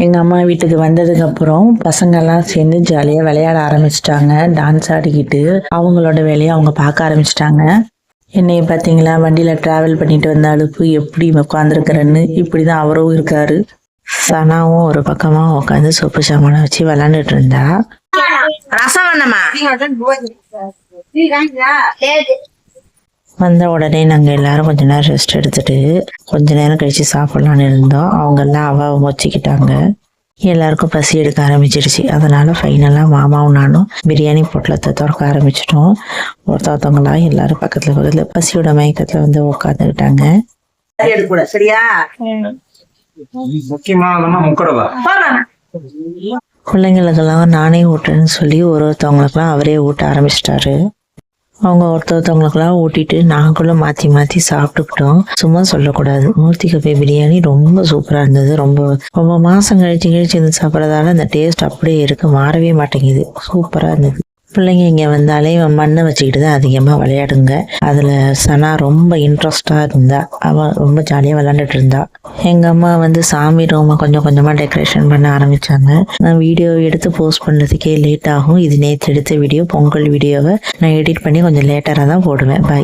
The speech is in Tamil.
எங்கள் அம்மா வீட்டுக்கு வந்ததுக்கப்புறம் பசங்கள்லாம் சேர்ந்து ஜாலியாக விளையாட ஆரம்பிச்சிட்டாங்க. டான்ஸ் ஆடிக்கிட்டு அவங்களோட வேலையை அவங்க பார்க்க ஆரம்பிச்சிட்டாங்க. என்னைய பார்த்தீங்களா, வண்டியில் ட்ராவல் பண்ணிட்டு வந்த அலுப்பு எப்படி உட்காந்துருக்கிறேன்னு இப்படி தான் அவரும் இருக்காரு. சனாவும் ஒரு பக்கமாக உட்காந்து சொப்பு சாமானை வச்சு விளாண்டுட்டு இருந்தா. ரசம் வேணாமா? வந்த உடனே நாங்கள் எல்லாரும் கொஞ்ச நேரம் ரெஸ்ட் எடுத்துட்டு கொஞ்ச நேரம் கழிச்சு சாப்பிட்லான்னு இருந்தோம். அவங்கெல்லாம் வச்சுக்கிட்டாங்க. எல்லாருக்கும் பசி எடுக்க ஆரம்பிச்சிருச்சு. அதனால ஃபைனலாக மாமாவும் நானும் பிரியாணி பொட்டலத்தை திறக்க ஆரம்பிச்சிட்டோம். ஒருத்தவங்களா எல்லாரும் பக்கத்தில் பசியோட மயக்கத்தில் வந்து உட்காந்துக்கிட்டாங்க. சரியா? பிள்ளைங்களுக்கெல்லாம் நானே ஊட்டுறேன்னு சொல்லி ஒருத்தவங்களுக்கெல்லாம் அவரே ஊட்ட ஆரம்பிச்சிட்டாரு. அவங்க ஒருத்தவங்களுக்கெல்லாம் ஊட்டிட்டு நாங்களும் மாற்றி மாற்றி சாப்பிட்டுக்கிட்டோம். சும்மா சொல்லக்கூடாது, மூர்த்தி கப்பை பிரியாணி ரொம்ப சூப்பராக இருந்தது. ரொம்ப மாதம் கழிச்சு இருந்து சாப்பிட்றதால அந்த டேஸ்ட் அப்படியே இருக்கு, மாறவே மாட்டேங்குது. சூப்பராக இருந்தது. பிள்ளைங்க இங்கே வந்தாலே மண்ணை வச்சுக்கிட்டு தான் அதிகமாக விளையாடுங்க. அதில் சனா ரொம்ப இன்ட்ரெஸ்டாக இருந்தா. அவள் ரொம்ப ஜாலியாக விளையாண்டுட்டு இருந்தா. எங்கள் அம்மா வந்து சாமி ரூமை கொஞ்சம் கொஞ்சமாக டெக்கரேஷன் பண்ண ஆரம்பித்தாங்க. நான் வீடியோ எடுத்து போஸ்ட் பண்ணுறதுக்கே லேட் ஆகும். இது நேற்று எடுத்த வீடியோ, பொங்கல் வீடியோவை நான் எடிட் பண்ணி கொஞ்சம் லேட்டராக தான் போடுவேன். பாய்.